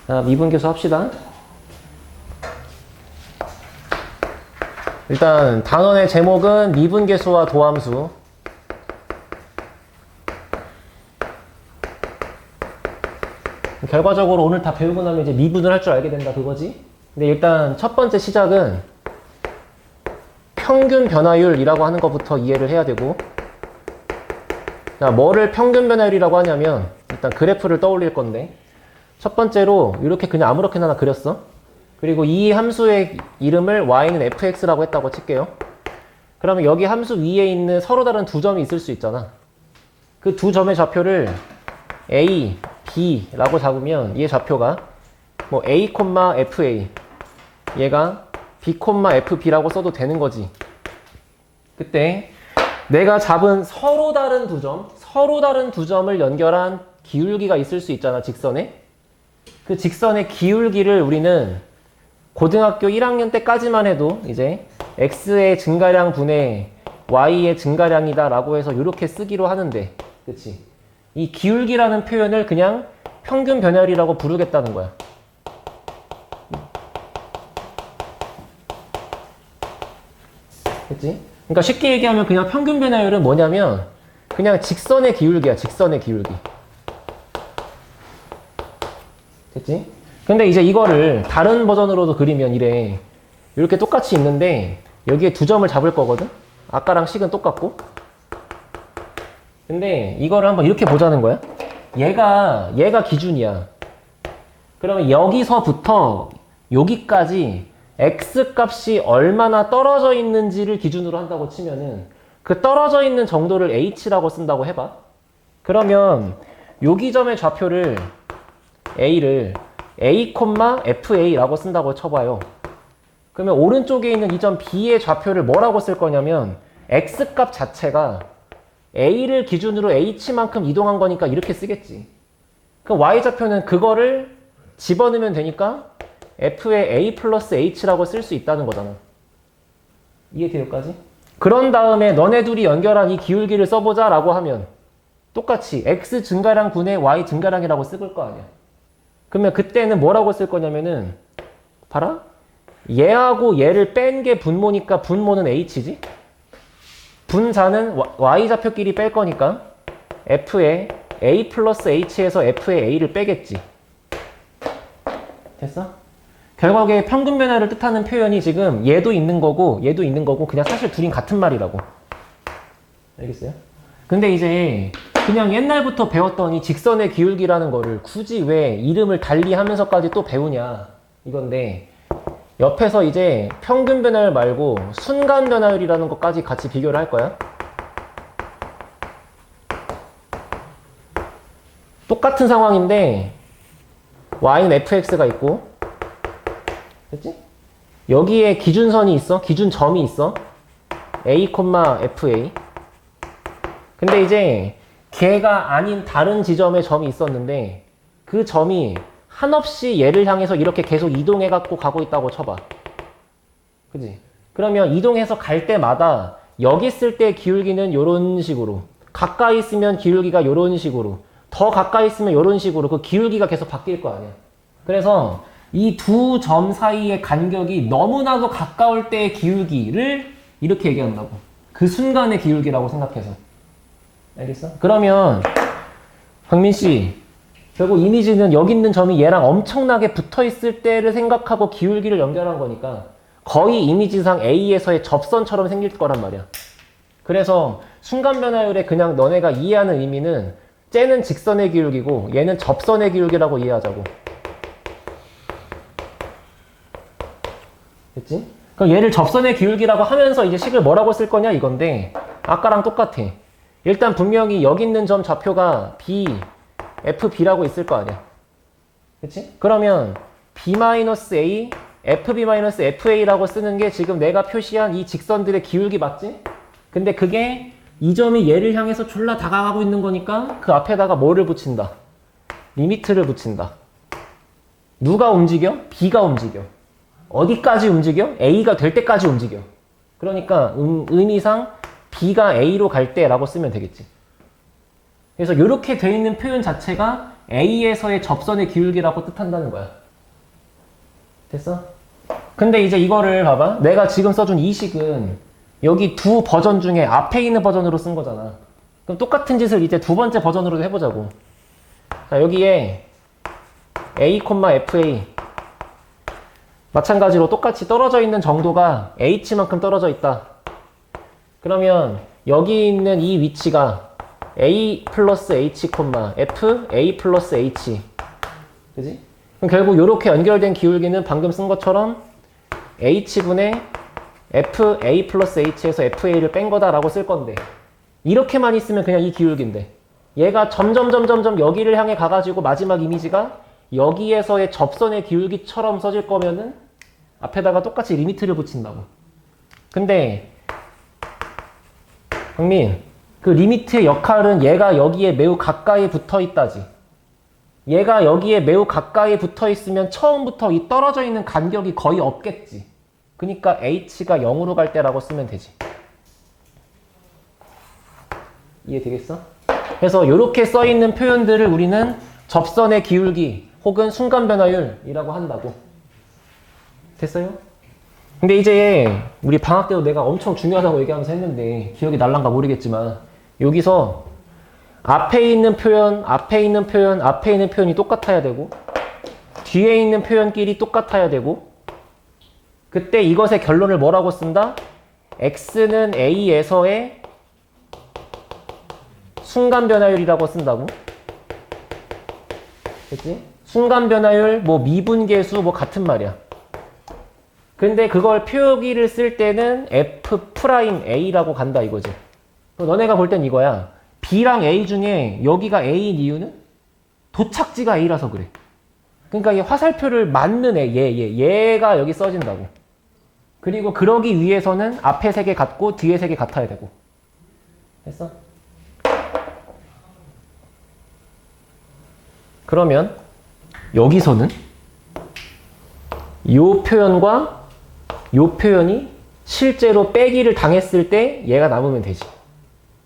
자, 미분계수 합시다. 일단 단원의 제목은 미분계수와 도함수. 결과적으로 오늘 다 배우고 나면 이제 미분을 할 줄 알게 된다 그거지. 근데 일단 첫 번째 시작은 평균 변화율이라고 하는 것부터 이해를 해야 되고, 자, 뭐를 평균 변화율이라고 하냐면 일단 그래프를 떠올릴 건데, 첫 번째로 이렇게 그냥 아무렇게나 하나 그렸어. 그리고 이 함수의 이름을 y는 fx라고 했다고 칠게요. 그러면 여기 함수 위에 있는 서로 다른 두 점이 있을 수 있잖아. 그 두 점의 좌표를 a, b라고 잡으면 얘 좌표가 뭐 a, fa, 얘가 b, fb라고 써도 되는 거지. 그때 내가 잡은 서로 다른 두 점을 연결한 기울기가 있을 수 있잖아, 직선에. 그 직선의 기울기를 우리는 고등학교 1학년 때까지만 해도 이제 x의 증가량 분의 y의 증가량이다 라고 해서 이렇게 쓰기로 하는데, 그치? 이 기울기라는 표현을 그냥 평균 변화율이라고 부르겠다는 거야. 그치? 그러니까 쉽게 얘기하면 그냥 평균 변화율은 뭐냐면 그냥 직선의 기울기야, 직선의 기울기. 됐지? 근데 이제 이거를 다른 버전으로도 그리면 이래. 이렇게 똑같이 있는데 여기에 두 점을 잡을 거거든? 아까랑 식은 똑같고. 근데 이거를 한번 이렇게 보자는 거야. 얘가 기준이야. 그러면 여기서부터 여기까지 x 값이 얼마나 떨어져 있는지를 기준으로 한다고 치면은 그 떨어져 있는 정도를 h라고 쓴다고 해봐. 그러면 여기 점의 좌표를 a를 a, fa라고 쓴다고 쳐봐요. 그러면 오른쪽에 있는 이 점 b의 좌표를 뭐라고 쓸 거냐면 x 값 자체가 a를 기준으로 h만큼 이동한 거니까 이렇게 쓰겠지. 그럼 y좌표는 그거를 집어넣으면 되니까 f의 a 플러스 h라고 쓸 수 있다는 거잖아. 이해돼 여기까지? 그런 다음에 너네 둘이 연결한 이 기울기를 써보자 라고 하면 똑같이 x 증가량 분의 y 증가량이라고 쓸 거 아니야. 그러면 그때는 뭐라고 쓸 거냐면은 봐라, 얘하고 얘를 뺀 게 분모니까 분모는 h지. 분자는 y좌표끼리 뺄 거니까 f의 a 플러스 h에서 f의 a를 빼겠지. 됐어? 결국에 평균 변화를 뜻하는 표현이 지금 얘도 있는 거고 얘도 있는 거고 그냥 사실 둘이 같은 말이라고. 알겠어요? 근데 이제 그냥 옛날부터 배웠던 이 직선의 기울기라는 거를 굳이 왜 이름을 달리 하면서까지 또 배우냐 이건데, 옆에서 이제 평균 변화율 말고 순간 변화율이라는 것까지 같이 비교를 할 거야. 똑같은 상황인데 y는 fx가 있고, 됐지? 여기에 기준선이 있어. 기준점이 있어. a, fa. 근데 이제 걔가 아닌 다른 지점에 점이 있었는데 그 점이 한없이 얘를 향해서 이렇게 계속 이동해갖고 가고 있다고 쳐봐. 그지? 그러면 이동해서 갈 때마다 여기 있을 때 기울기는 이런 식으로, 가까이 있으면 기울기가 이런 식으로, 더 가까이 있으면 이런 식으로 그 기울기가 계속 바뀔 거 아니야. 그래서 이 두 점 사이의 간격이 너무나도 가까울 때의 기울기를 이렇게 얘기한다고. 그 순간의 기울기라고 생각해서. 알겠어? 그러면 박민씨, 결국 이미지는 여기 있는 점이 얘랑 엄청나게 붙어있을 때를 생각하고 기울기를 연결한 거니까 거의 이미지상 A에서의 접선처럼 생길 거란 말이야. 그래서 순간 변화율에 그냥 너네가 이해하는 의미는 쟤는 직선의 기울기고 얘는 접선의 기울기라고 이해하자고. 됐지? 그럼 얘를 접선의 기울기라고 하면서 이제 식을 뭐라고 쓸 거냐 이건데, 아까랑 똑같아. 일단 분명히 여기 있는 점 좌표가 b, fb라고 있을 거 아니야. 그치? 그러면 b-a, fb-fa라고 쓰는 게 지금 내가 표시한 이 직선들의 기울기 맞지? 근데 그게 이 점이 얘를 향해서 졸라 다가가고 있는 거니까 그 앞에다가 뭐를 붙인다? 리미트를 붙인다. 누가 움직여? b가 움직여. 어디까지 움직여? a가 될 때까지 움직여. 그러니까 의미상 b가 a로 갈 때라고 쓰면 되겠지. 그래서 이렇게 돼 있는 표현 자체가 A에서의 접선의 기울기라고 뜻한다는 거야. 됐어? 근데 이제 이거를 봐봐. 내가 지금 써준 이 식은 여기 두 버전 중에 앞에 있는 버전으로 쓴 거잖아. 그럼 똑같은 짓을 이제 두 번째 버전으로 해보자고. 자, 여기에 A, FA 마찬가지로 똑같이 떨어져 있는 정도가 H만큼 떨어져 있다. 그러면 여기 있는 이 위치가 A 플러스 H, F, A 플러스 H. 그지? 그럼 결국 이렇게 연결된 기울기는 방금 쓴 것처럼 H분의 F, A 플러스 H에서 FA를 뺀 거다라고 쓸 건데, 이렇게만 있으면 그냥 이 기울기인데, 얘가 점점 여기를 향해 가가지고 마지막 이미지가 여기에서의 접선의 기울기처럼 써질 거면은 앞에다가 똑같이 리미트를 붙인다고. 근데 형민, 그 리미트의 역할은 얘가 여기에 매우 가까이 붙어 있다지. 얘가 여기에 매우 가까이 붙어 있으면 처음부터 이 떨어져 있는 간격이 거의 없겠지. 그러니까 h가 0으로 갈 때라고 쓰면 되지. 이해되겠어? 그래서 이렇게 써 있는 표현들을 우리는 접선의 기울기 혹은 순간 변화율이라고 한다고. 됐어요? 근데 이제 우리 방학 때도 내가 엄청 중요하다고 얘기하면서 했는데 기억이 날란가 모르겠지만, 여기서 앞에 있는 표현, 앞에 있는 표현, 앞에 있는 표현이 똑같아야 되고 뒤에 있는 표현끼리 똑같아야 되고, 그때 이것의 결론을 뭐라고 쓴다? x는 a에서의 순간 변화율이라고 쓴다고. 됐지? 순간 변화율, 뭐 미분계수 뭐 같은 말이야. 근데 그걸 표기를 쓸 때는 F'A라고 간다 이거지. 너네가 볼 땐 이거야. B랑 A 중에 여기가 A인 이유는 도착지가 A라서 그래. 그러니까 이 화살표를 맞는 얘가 여기 써진다고. 그리고 그러기 위해서는 앞에 세 개 같고 뒤에 세 개 같아야 되고. 됐어? 그러면 여기서는 이 표현과 이 표현이 실제로 빼기를 당했을 때 얘가 남으면 되지.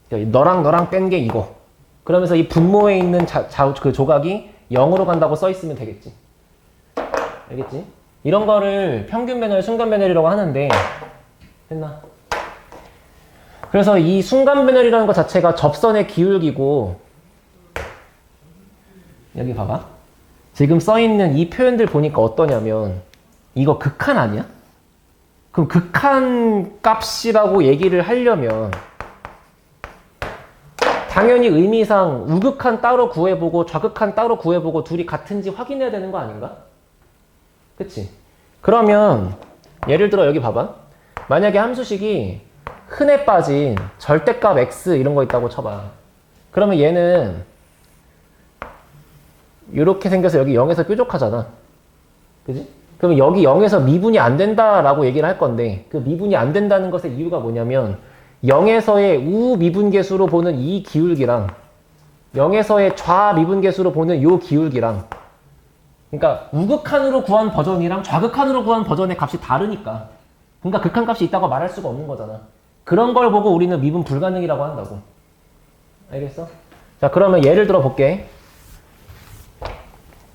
너랑 뺀 게 이거. 그러면서 이 분모에 있는 그 조각이 0으로 간다고 써 있으면 되겠지. 알겠지? 이런 거를 평균 변화율, 순간 변화율이라고 하는데, 됐나? 그래서 이 순간 변화율이라는 것 자체가 접선의 기울기고, 여기 봐봐. 지금 써 있는 이 표현들 보니까 어떠냐면, 이거 극한 아니야? 그럼 극한 값이라고 얘기를 하려면 당연히 의미상 우극한 따로 구해보고 좌극한 따로 구해보고 둘이 같은지 확인해야 되는 거 아닌가? 그치? 그러면 예를 들어 여기 봐봐. 만약에 함수식이 흔해 빠진 절대값 x 이런 거 있다고 쳐봐. 그러면 얘는 이렇게 생겨서 여기 0에서 뾰족하잖아. 그지? 그럼 여기 0에서 미분이 안 된다라고 얘기를 할 건데, 그 미분이 안 된다는 것의 이유가 뭐냐면 0에서의 우 미분계수로 보는 이 기울기랑 0에서의 좌 미분계수로 보는 이 기울기랑, 그러니까 우극한으로 구한 버전이랑 좌극한으로 구한 버전의 값이 다르니까, 그러니까 극한값이 있다고 말할 수가 없는 거잖아. 그런 걸 보고 우리는 미분 불가능이라고 한다고. 알겠어? 자, 그러면 예를 들어 볼게.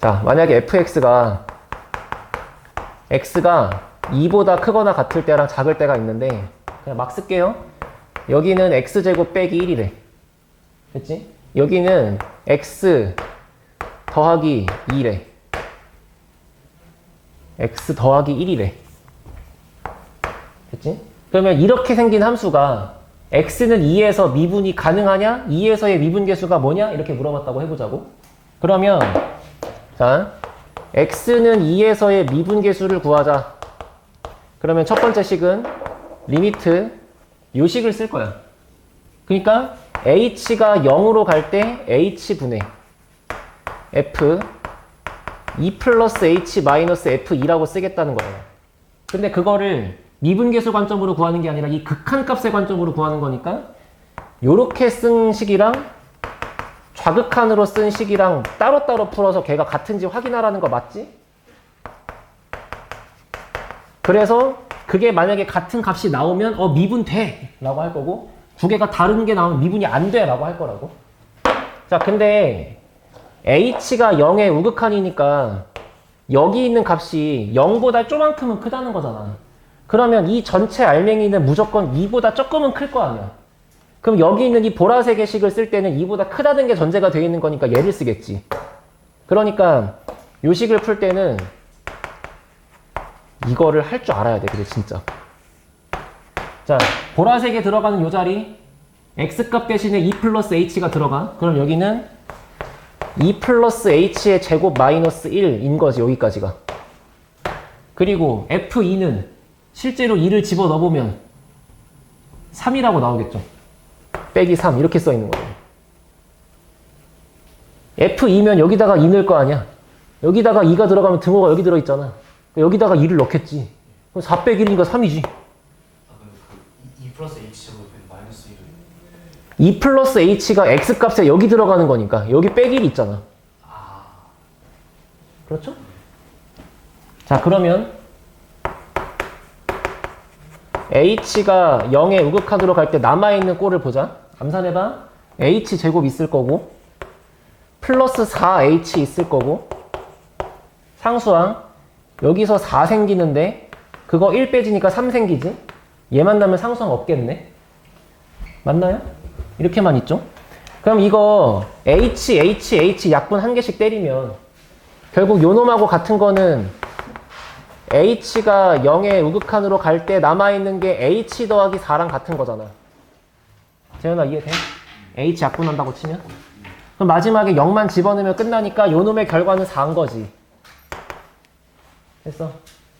자, 만약에 fx가 x가 2보다 크거나 같을 때랑 작을 때가 있는데, 그냥 막 쓸게요. 여기는 x제곱 빼기 1이래. 됐지? 여기는 x 더하기 2래. x 더하기 1이래. 됐지? 그러면 이렇게 생긴 함수가 x는 2에서 미분이 가능하냐? 2에서의 미분계수가 뭐냐? 이렇게 물어봤다고 해보자고. 그러면 자, x는 2에서의 미분계수를 구하자. 그러면 첫 번째 식은 리미트 요 식을 쓸 거야. 그러니까 h가 0으로 갈 때 h분의 f 2 플러스 h 마이너스 f2라고 쓰겠다는 거예요. 근데 그거를 미분계수 관점으로 구하는 게 아니라 이 극한값의 관점으로 구하는 거니까 요렇게 쓴 식이랑 좌극한으로 쓴 식이랑 따로따로 풀어서 걔가 같은지 확인하라는 거 맞지? 그래서 그게 만약에 같은 값이 나오면 미분 돼! 라고 할 거고, 두 개가 다른 게 나오면 미분이 안 돼! 라고 할 거라고. 자, 근데 h가 0의 우극한이니까 여기 있는 값이 0보다 쪼만큼은 크다는 거잖아. 그러면 이 전체 알맹이는 무조건 2보다 조금은 클 거 아니야. 그럼 여기 있는 이 보라색의 식을 쓸 때는 2보다 크다는 게 전제가 되어 있는 거니까 얘를 쓰겠지. 그러니까 요 식을 풀 때는 이거를 할 줄 알아야 돼. 그래 진짜. 자, 보라색에 들어가는 요 자리 x값 대신에 2 플러스 h가 들어가. 그럼 여기는 2 플러스 h의 제곱 마이너스 1인 거지. 여기까지가. 그리고 f2는 실제로 2를 집어넣어보면 3이라고 나오겠죠. 빼기 3 이렇게 써있는 거예요. f2면 여기다가 2 넣을 거 아니야. 여기다가 2가 들어가면 등호가 여기 들어있잖아. 여기다가 2를 넣겠지. 그럼 4 빼기 1이니까 3이지. 아 근데 그 2 플러스 h 제곱에 마이너스 1은 2 플러스 h가 x값에 여기 들어가는 거니까 여기 빼기 1 있잖아. 그렇죠? 자, 그러면 h가 0의 우극한으로 갈 때 남아있는 꼴을 보자. 암산해봐. h 제곱 있을 거고 플러스 4h 있을 거고 상수항 여기서 4 생기는데 그거 1 빼지니까 3 생기지? 얘만 나면 상수항 없겠네. 맞나요? 이렇게만 있죠? 그럼 이거 h 약분 한 개씩 때리면 결국 요 놈하고 같은 거는 h가 0의 우극한으로 갈 때 남아있는 게 h 더하기 4랑 같은 거잖아. 재현아 이해돼? h 약분한다고 치면? 그럼 마지막에 0만 집어넣으면 끝나니까 요 놈의 결과는 4인 거지. 됐어?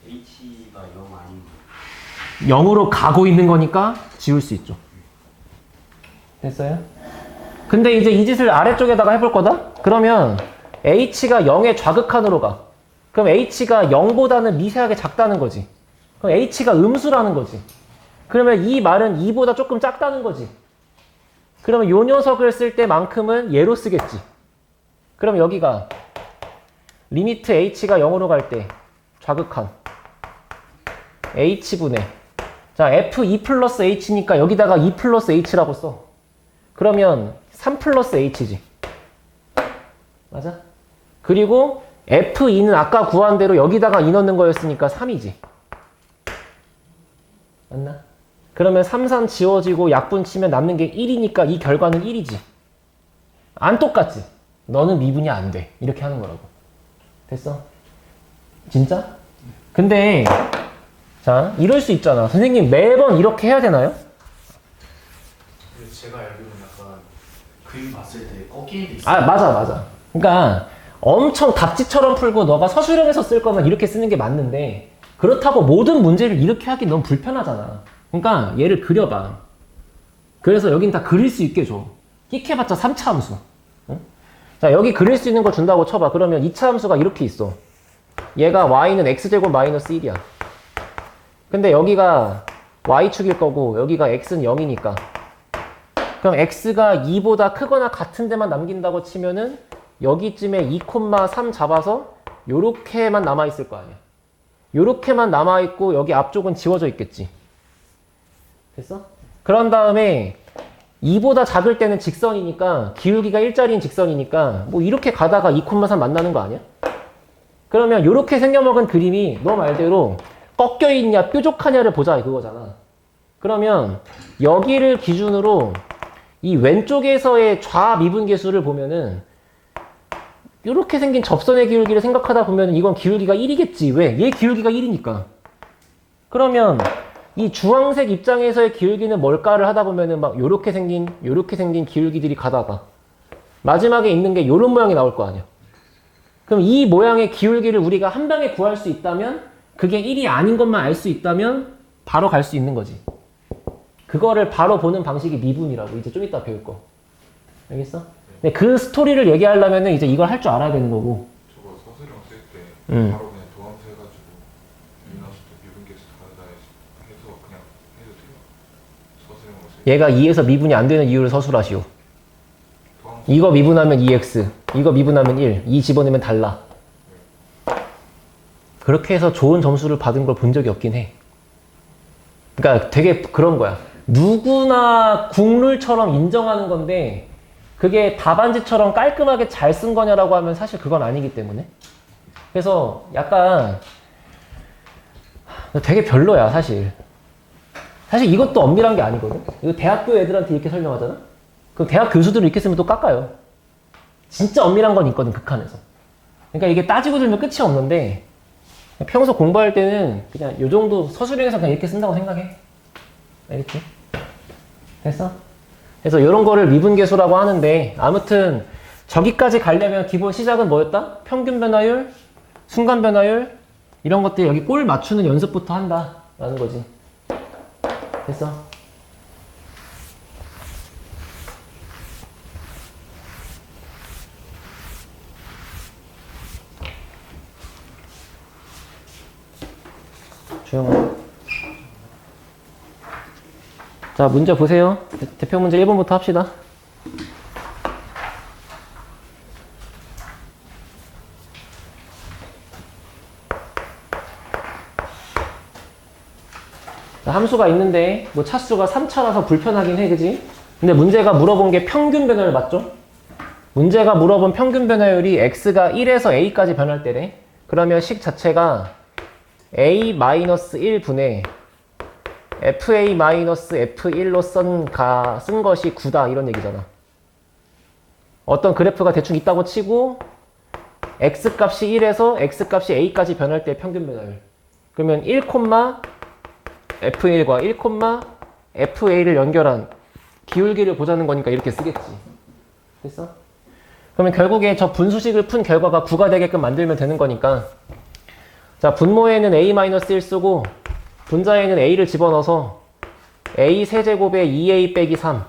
h가 0 아닌 0으로 가고 있는 거니까 지울 수 있죠. 됐어요? 근데 이제 이 짓을 아래쪽에다가 해볼 거다? 그러면 h가 0의 좌극한으로 가. 그럼 h가 0보다는 미세하게 작다는 거지. 그럼 h가 음수라는 거지. 그러면 이 말은 2보다 조금 작다는 거지. 그러면 요 녀석을 쓸 때만큼은 얘로 쓰겠지. 그럼 여기가 리미트 h가 0으로 갈 때 좌극한 h분의 자 f2 플러스 h니까 여기다가 2 플러스 h라고 써. 그러면 3 플러스 h지. 맞아? 그리고 f2는 아까 구한 대로 여기다가 2 넣는 거였으니까 3이지. 맞나? 그러면 3, 3 지워지고 약분 치면 남는 게 1이니까 이 결과는 1이지. 안 똑같지? 너는 미분이 안 돼. 이렇게 하는 거라고. 됐어? 진짜? 근데 자 이럴 수 있잖아. 선생님 매번 이렇게 해야 되나요? 근데 제가 알기로는 약간 그림 봤을 때 꺾이는 게 있어요. 아 맞아. 그러니까 엄청 답지처럼 풀고 너가 서술형에서 쓸 거면 이렇게 쓰는 게 맞는데 그렇다고 모든 문제를 이렇게 하기 너무 불편하잖아. 그러니까 얘를 그려봐. 그래서 여긴 다 그릴 수 있게 줘. 끽해봤자 3차 함수. 응? 자 여기 그릴 수 있는 거 준다고 쳐봐. 그러면 2차 함수가 이렇게 있어. 얘가 y는 x제곱 마이너스 1이야. 근데 여기가 y축일 거고 여기가 x는 0이니까 그럼 x가 2보다 크거나 같은 데만 남긴다고 치면은 여기쯤에 2,3 잡아서 요렇게만 남아있을 거 아니야. 요렇게만 남아있고 여기 앞쪽은 지워져 있겠지. 됐어? 그런 다음에 2보다 작을 때는 직선이니까 기울기가 1짜리인 직선이니까 뭐 이렇게 가다가 2,3 만나는 거 아니야? 그러면 요렇게 생겨먹은 그림이 너 말대로 꺾여있냐 뾰족하냐를 보자 그거잖아. 그러면 여기를 기준으로 이 왼쪽에서의 좌미분계수를 보면은 이렇게 생긴 접선의 기울기를 생각하다 보면 이건 기울기가 1이겠지. 왜? 얘 기울기가 1이니까. 그러면 이 주황색 입장에서의 기울기는 뭘까를 하다 보면은 막 요렇게 생긴 기울기들이 가다가 마지막에 있는 게 요런 모양이 나올 거 아니야. 그럼 이 모양의 기울기를 우리가 한 방에 구할 수 있다면 그게 1이 아닌 것만 알 수 있다면 바로 갈 수 있는 거지. 그거를 바로 보는 방식이 미분이라고 이제 좀 이따 배울 거. 알겠어? 근데 그 스토리를 얘기하려면 이제 이걸 할 줄 알아야 되는 거고. 저거 서술형 쓸 때 바로 그냥 도함수 해가지고 유인함수도 미분계수 다르다 해서 그냥 해도 돼요? 서술형으로 쓸 때. 얘가 2에서 미분이 안 되는 이유를 서술하시오. 도함수 이거 미분하면 2x, 이거 미분하면 1, 2 집어넣으면 달라. 그렇게 해서 좋은 점수를 받은 걸 본 적이 없긴 해. 그러니까 되게 그런 거야. 누구나 국룰처럼 인정하는 건데 그게 답안지처럼 깔끔하게 잘 쓴 거냐라고 하면 사실 그건 아니기 때문에. 그래서 약간 되게 별로야, 사실. 사실 이것도 엄밀한 게 아니거든. 이거 대학교 애들한테 이렇게 설명하잖아? 그럼 대학 교수들은 이렇게 쓰면 또 깎아요. 진짜 엄밀한 건 있거든, 극한에서. 그러니까 이게 따지고 들면 끝이 없는데, 평소 공부할 때는 그냥 요 정도 서술형에서 그냥 이렇게 쓴다고 생각해. 알겠지? 됐어? 그래서 이런 거를 미분계수라고 하는데, 아무튼 저기까지 가려면 기본 시작은 뭐였다? 평균 변화율, 순간 변화율, 이런 것들 여기 꼴 맞추는 연습부터 한다 라는 거지. 됐어? 조용하. 자, 문제 보세요. 대표 문제 1번부터 합시다. 자, 함수가 있는데 뭐 차수가 3차라서 불편하긴 해, 그지? 근데 문제가 물어본 게 평균 변화율 맞죠? 문제가 물어본 평균 변화율이 x가 1에서 a까지 변할 때래. 그러면 식 자체가 a-1분의 fa-f1로 쓴 것이 9다 이런 얘기잖아. 어떤 그래프가 대충 있다고 치고 x값이 1에서 x값이 a까지 변할 때 평균 변화율. 그러면 1,f1과 1,fa를 연결한 기울기를 보자는 거니까 이렇게 쓰겠지. 됐어? 그러면 결국에 저 분수식을 푼 결과가 9가 되게끔 만들면 되는 거니까, 자, 분모에는 a-1 쓰고 분자에는 a를 집어넣어서 a 세제곱에 2a 빼기 3.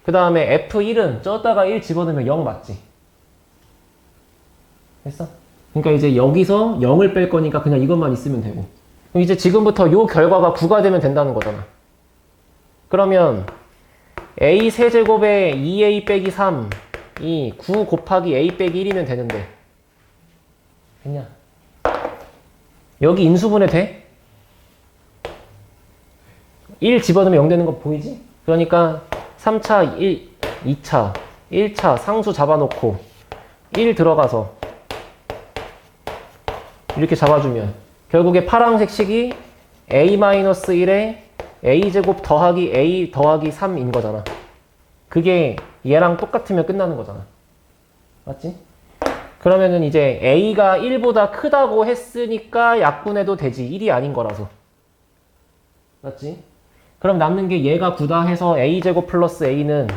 그 다음에 f1은 쩌다가 1 집어넣으면 0 맞지? 됐어? 그러니까 이제 여기서 0을 뺄 거니까 그냥 이것만 있으면 되고. 그럼 이제 지금부터 요 결과가 9가 되면 된다는 거잖아. 그러면 a 세제곱에 2a 빼기 3이 9 곱하기 a 빼기 1이면 되는데 됐냐? 여기 인수분해 돼? 1 집어넣으면 0 되는 거 보이지? 그러니까 3차, 2차, 1차 상수 잡아놓고 1 들어가서 이렇게 잡아주면 결국에 파란색 식이 a-1에 a제곱 더하기 a 더하기 3인 거잖아. 그게 얘랑 똑같으면 끝나는 거잖아. 맞지? 그러면은 이제 a가 1보다 크다고 했으니까 약분해도 되지. 1이 아닌 거라서. 맞지? 그럼 남는 게 얘가 9다 해서 a제곱 플러스 a는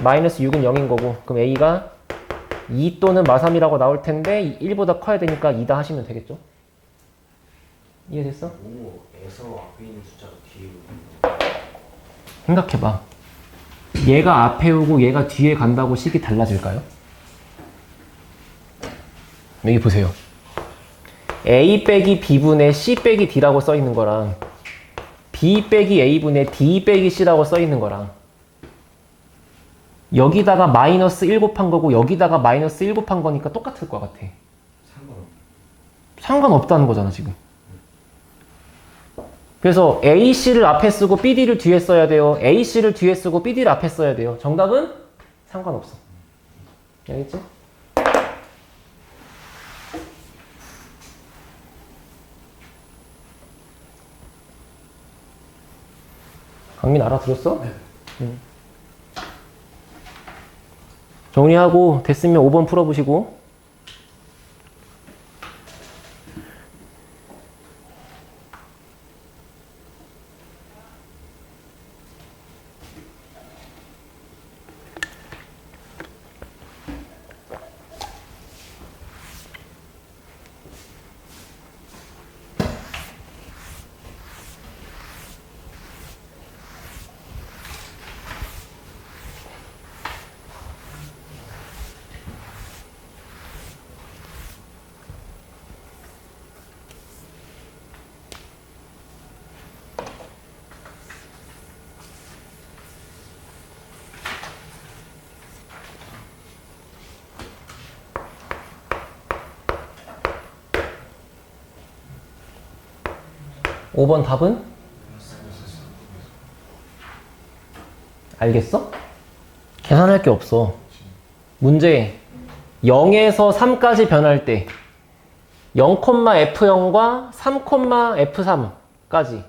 마이너스 6은 0인 거고, 그럼 a가 2 또는 마3이라고 나올 텐데 1보다 커야 되니까 2다 하시면 되겠죠? 이해됐어? 5에서 앞에 있는 숫자가 뒤에 오는 생각해봐. 얘가 앞에 오고 얘가 뒤에 간다고 식이 달라질까요? 여기 보세요. a 빼기 b분의 c 빼기 d라고 써 있는 거랑 b 빼기 a분의 d 빼기 c라고 써 있는 거랑 여기다가 마이너스 1 곱한 거고 여기다가 마이너스 1 곱한 거니까 똑같을 것 같아. 상관없다는 거잖아 지금. 그래서 AC를 앞에 쓰고 BD를 뒤에 써야 돼요. AC를 뒤에 쓰고 BD를 앞에 써야 돼요. 정답은 상관없어. 알겠지? 강민 알아들었어? 네. 정리하고 됐으면 5번 풀어보시고. 오 번 답은? 알겠어? 계산할 게 없어. 문제 0에서 3까지 변할 때 0,f0과 3,f3까지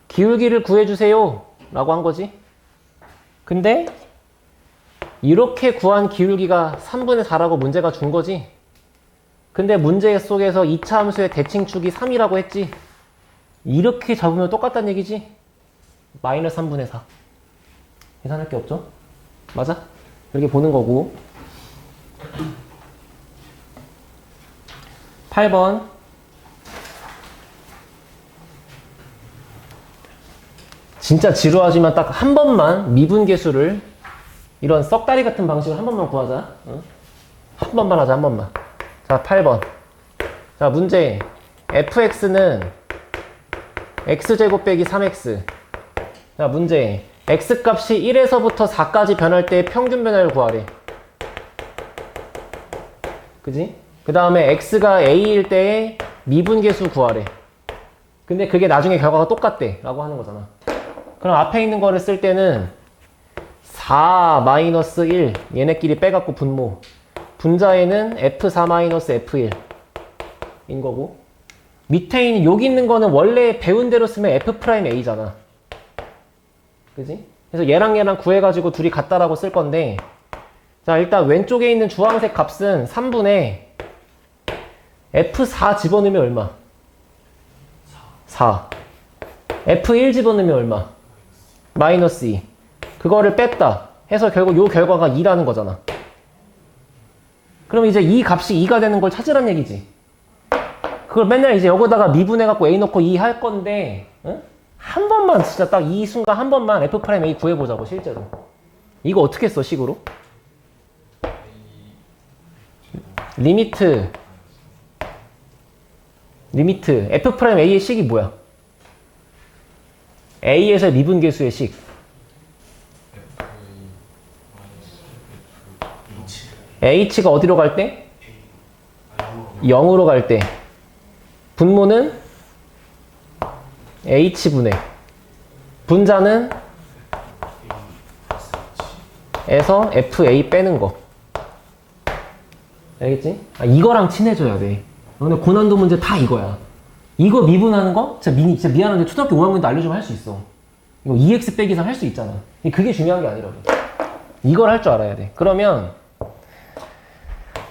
기울기를 구해주세요 라고 한 거지. 근데 이렇게 구한 기울기가 3분의 4라고 문제가 준 거지. 근데 문제 속에서 2차 함수의 대칭축이 3이라고 했지. 이렇게 적으면 똑같다는 얘기지. 마이너스 3분의 4. 계산할 게 없죠? 맞아? 이렇게 보는 거고. 8번. 진짜 지루하지만 딱 한 번만 미분계수를 이런 썩다리 같은 방식으로 한 번만 구하자. 응? 한 번만 하자, 한 번만. 자, 8번. 자, 문제. fx는 x제곱 빼기 3x. 자, 문제. x값이 1에서부터 4까지 변할 때 평균 변화를 구하래. 그지? 그 다음에 x가 a일 때의 미분계수 구하래. 근데 그게 나중에 결과가 똑같대 라고 하는 거잖아. 그럼 앞에 있는 거를 쓸 때는 4-1 얘네끼리 빼갖고 분모. 분자에는 f4-f1 인 거고, 밑에 있는 여기 있는 거는 원래 배운 대로 쓰면 f'a잖아. 그지? 그래서 얘랑 얘랑 구해가지고 둘이 같다라고 쓸 건데, 자, 일단 왼쪽에 있는 주황색 값은 3분의 f4 집어넣으면 얼마? 4. f1 집어넣으면 얼마? 마이너스 2. 그거를 뺐다 해서 결국 요 결과가 2라는 거잖아. 그럼 이제 이 값이 2가 되는 걸 찾으란 얘기지. 그걸 맨날 이제 여기다가 미분해갖고 a 넣고 2 할 건데, 응? 한 번만 진짜 딱 이 순간 한 번만 f'a 구해보자고 실제로. 이거 어떻게 써 식으로? 리미트 f'a의 식이 뭐야? a에서 미분계수의 식. h가 어디로 갈 때? 0으로 갈 때. 분모는 h분의 분자는 에서 fa 빼는 거. 알겠지? 아, 이거랑 친해져야 돼. 근데 고난도 문제 다 이거야. 이거 미분하는 거? 진짜 미안한데 초등학교 5학년도 알려주면 할 수 있어. 이거 2x 빼기 3 할 수 있잖아. 그게 중요한 게 아니라고. 이걸 할 줄 알아야 돼. 그러면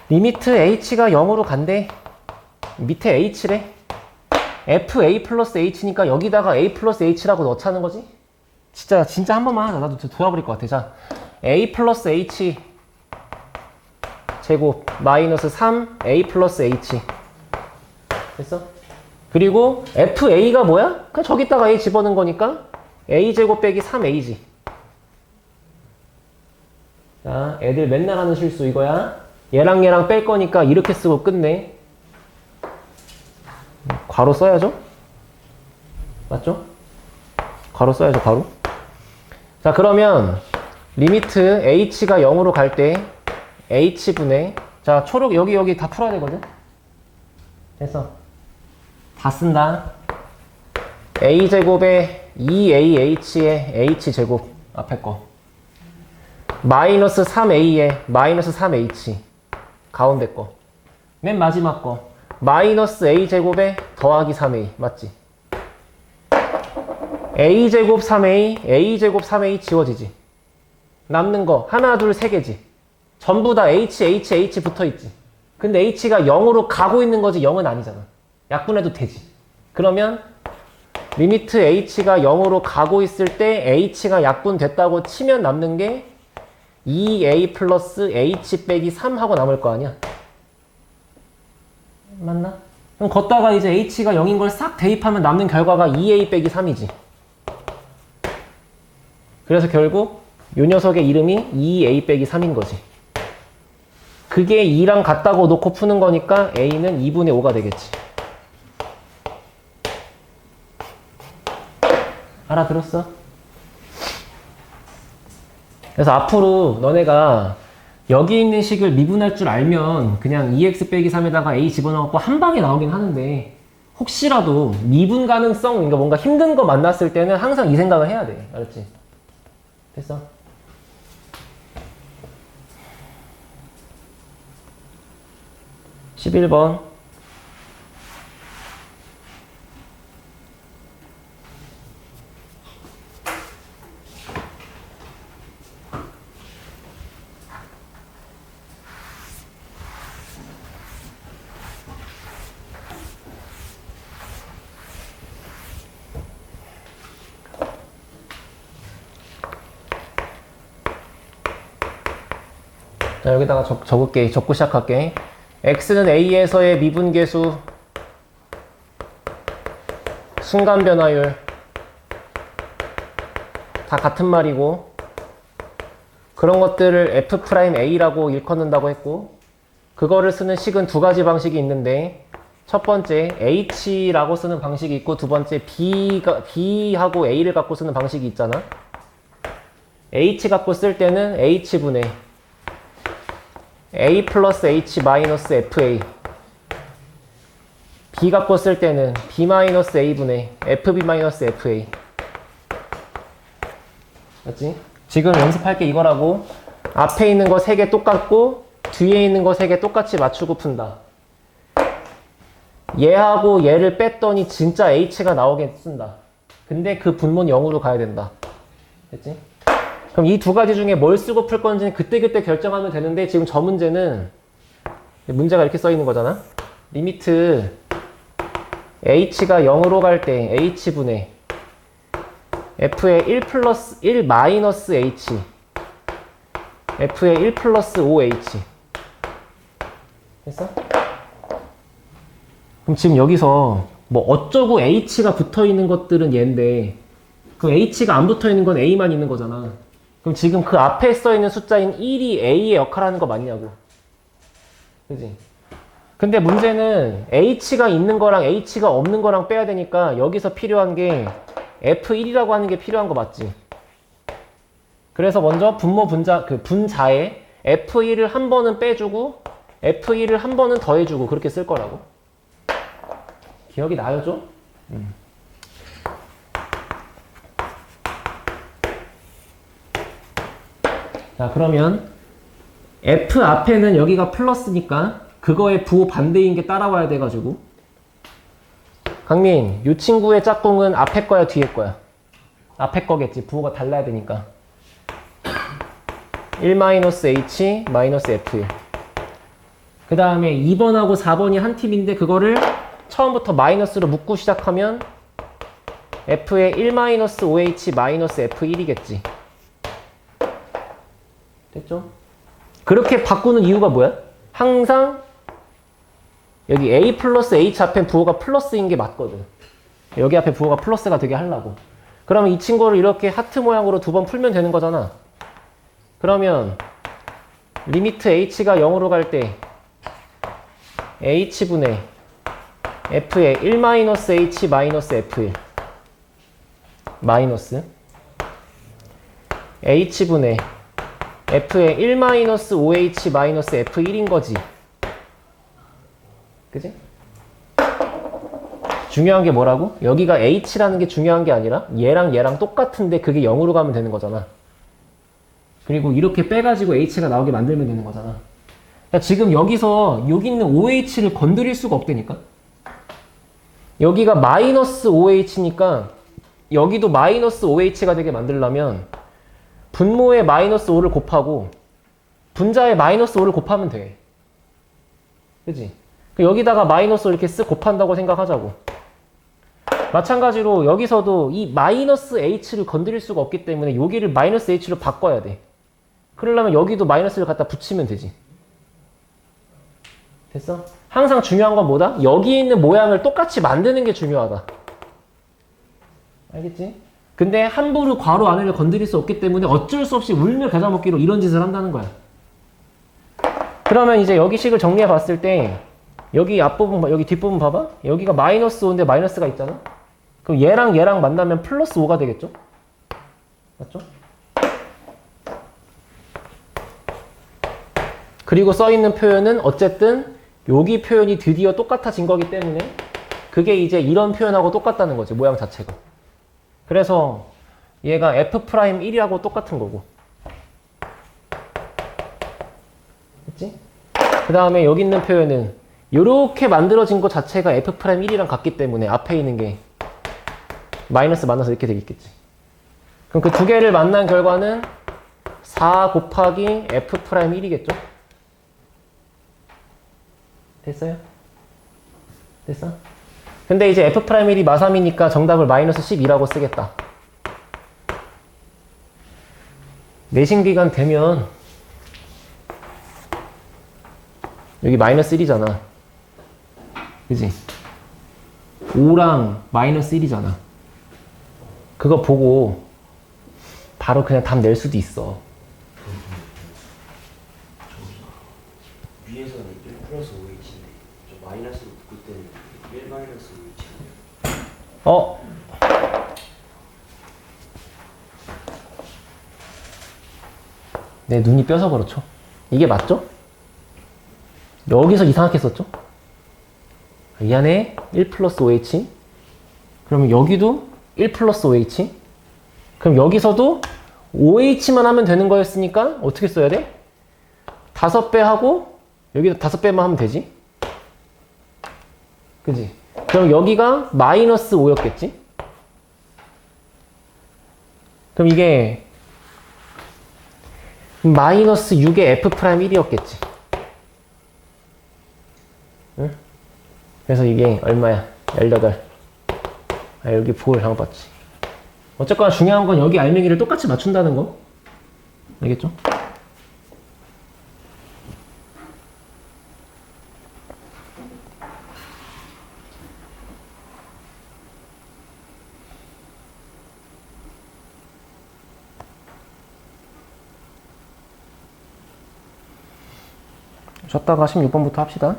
리미트 h가 0으로 간대. 밑에 h래. fa 플러스 h니까 여기다가 a 플러스 h라고 넣자는 거지? 진짜 한 번만 하자. 나도 돌아버릴 것 같아. 자, a 플러스 h 제곱 마이너스 3a 플러스 h. 됐어? 그리고 fa가 뭐야? 그냥 저기다가 a 집어넣은 거니까 a 제곱 빼기 3a지. 자, 애들 맨날 하는 실수 이거야. 얘랑 얘랑 뺄 거니까 이렇게 쓰고 끝내. 괄호 써야죠? 맞죠? 괄호 써야죠, 괄호. 자, 그러면 리미트 h가 0으로 갈 때 h분의, 자, 초록 여기 다 풀어야 되거든? 됐어. 다 쓴다. a제곱에 2ah의 h제곱 앞에 거 마이너스 3a에 마이너스 3h 가운데 거 맨 마지막 거 마이너스 a제곱에 더하기 3a 맞지? a제곱 3a a제곱 3a 지워지지. 남는 거 하나 둘 세 개지. 전부 다 h 붙어있지. 근데 h가 0으로 가고 있는 거지 0은 아니잖아. 약분해도 되지. 그러면 리미트 h가 0으로 가고 있을 때 h가 약분됐다고 치면 남는 게 2a 플러스 h 빼기 3 하고 남을 거 아니야. 맞나? 그럼 걷다가 이제 h가 0인 걸 싹 대입하면 남는 결과가 2a 빼기 3이지. 그래서 결국 요 녀석의 이름이 2a 빼기 3인 거지. 그게 2랑 같다고 놓고 푸는 거니까 a는 2분의 5가 되겠지. 알아들었어? 그래서 앞으로 너네가 여기 있는 식을 미분할 줄 알면 그냥 2x 빼기 3에다가 a 집어넣고 한 방에 나오긴 하는데, 혹시라도 미분 가능성, 그러니까 뭔가 힘든 거 만났을 때는 항상 이 생각을 해야 돼. 알았지? 됐어? 11번. 자, 여기다가 적고 시작할게. x는 a에서의 미분계수, 순간 변화율 다 같은 말이고, 그런 것들을 f'a라고 일컫는다고 했고, 그거를 쓰는 식은 두 가지 방식이 있는데, 첫 번째 h라고 쓰는 방식이 있고, 두 번째 b하고 a를 갖고 쓰는 방식이 있잖아. h 갖고 쓸 때는 h분의 a 플러스 h 마이너스 fa, b 갖고 쓸 때는 b 마이너스 a분의 fb 마이너스 fa. 맞지? 지금 연습할 게 이거라고. 앞에 있는 거 3개 똑같고 뒤에 있는 거 3개 똑같이 맞추고 푼다. 얘하고 얘를 뺐더니 진짜 h가 나오게 쓴다. 근데 그 분모는 0으로 가야 된다. 됐지? 그럼 이 두 가지 중에 뭘 쓰고 풀 건지는 그때그때 결정하면 되는데, 지금 저 문제는 문제가 이렇게 써 있는 거잖아. 리미트 h가 0으로 갈 때 h분의 f의 1 플러스 1 마이너스 h, f의 1 플러스 5h. 됐어? 그럼 지금 여기서 뭐 어쩌고 h가 붙어 있는 것들은 얘인데, 그 h가 안 붙어 있는 건 a만 있는 거잖아. 그럼 지금 그 앞에 써 있는 숫자인 1이 a의 역할을 하는 거 맞냐고. 그지? 근데 문제는 h가 있는 거랑 h가 없는 거랑 빼야 되니까 여기서 필요한 게 f1이라고 하는 게 필요한 거 맞지? 그래서 먼저 분자에 f1을 한 번은 빼주고 f1을 한 번은 더해주고 그렇게 쓸 거라고. 기억이 나요 좀? 자, 그러면 f 앞에는 여기가 플러스니까 그거의 부호 반대인 게 따라와야 돼가지고, 강민, 이 친구의 짝꿍은 앞에 거야 뒤에 거야? 앞에 거겠지. 부호가 달라야 되니까. 1-h 마이너스 f1. 그 다음에 2번하고 4번이 한 팀인데 그거를 처음부터 마이너스로 묶고 시작하면 f의 1-5h 마이너스 f1이겠지. 됐죠? 그렇게 바꾸는 이유가 뭐야? 항상 여기 a 플러스 h 앞에 부호가 플러스인 게 맞거든. 여기 앞에 부호가 플러스가 되게 하려고. 그러면 이 친구를 이렇게 하트 모양으로 두 번 풀면 되는 거잖아. 그러면 리미트 h가 0으로 갈 때 h분의 f의 1-h 마이너스 f1 마이너스 h분의 f의 1-5h 마이너스 f1인 거지. 그지? 중요한 게 뭐라고? 여기가 h라는 게 중요한 게 아니라 얘랑 얘랑 똑같은데 그게 0으로 가면 되는 거잖아. 그리고 이렇게 빼가지고 h가 나오게 만들면 되는 거잖아. 그러니까 지금 여기서 여기 있는 oh를 건드릴 수가 없다니까. 여기가 마이너스 5h니까 여기도 마이너스 5h가 되게 만들려면 분모에 마이너스 5를 곱하고 분자에 마이너스 5를 곱하면 돼. 그치? 여기다가 마이너스 5 이렇게 쓱 곱한다고 생각하자고. 마찬가지로 여기서도 이 마이너스 h를 건드릴 수가 없기 때문에 여기를 마이너스 h로 바꿔야 돼. 그러려면 여기도 마이너스를 갖다 붙이면 되지. 됐어? 항상 중요한 건 뭐다? 여기 있는 모양을 똑같이 만드는 게 중요하다. 알겠지? 근데 함부로 괄호 안에를 건드릴 수 없기 때문에 어쩔 수 없이 울며 겨자 먹기로 이런 짓을 한다는 거야. 그러면 이제 여기 식을 정리해 봤을 때 여기 앞부분, 여기 뒷부분 봐봐. 여기가 마이너스 5인데 마이너스가 있잖아. 그럼 얘랑 얘랑 만나면 플러스 5가 되겠죠? 맞죠? 그리고 써있는 표현은 어쨌든 여기 표현이 드디어 똑같아진 거기 때문에 그게 이제 이런 표현하고 똑같다는 거지, 모양 자체가. 그래서 얘가 F'1이라고 똑같은 거고. 그치? 그 다음에 여기 있는 표현은 요렇게 만들어진 것 자체가 F'1이랑 같기 때문에 앞에 있는 게 마이너스 만나서 이렇게 되겠지. 그럼 그 두 개를 만난 결과는 4 곱하기 F'1이겠죠? 됐어요? 됐어? 근데 이제 F'1이 마3이니까 정답을 마이너스 12라고 쓰겠다. 내신 기간 되면 여기 마이너스 1이잖아. 그지? 5랑 마이너스 1이잖아. 그거 보고 바로 그냥 답 낼 수도 있어. 위에서는 1 플러스 5h인데 저 마이너스 그때는 1 마이너스 5h인데 어? 내 눈이 뼈서 그렇죠? 이게 맞죠? 여기서 이상하게 썼죠? 이 안에 1 플러스 5h. 그러면 여기도 1 플러스 5h. 그럼 여기서도 5h만 하면 되는 거였으니까 어떻게 써야 돼? 5배 하고 여기도 5배만 하면 되지? 그지? 그럼 여기가 마이너스 5였겠지? 그럼 이게 마이너스 6의 F'1이었겠지. 응? 그래서 이게 얼마야? 18. 아, 여기 부호를 잘못 봤지. 어쨌거나 중요한 건 여기 알맹이를 똑같이 맞춘다는 거. 알겠죠? 쉬었다가 16번부터 합시다.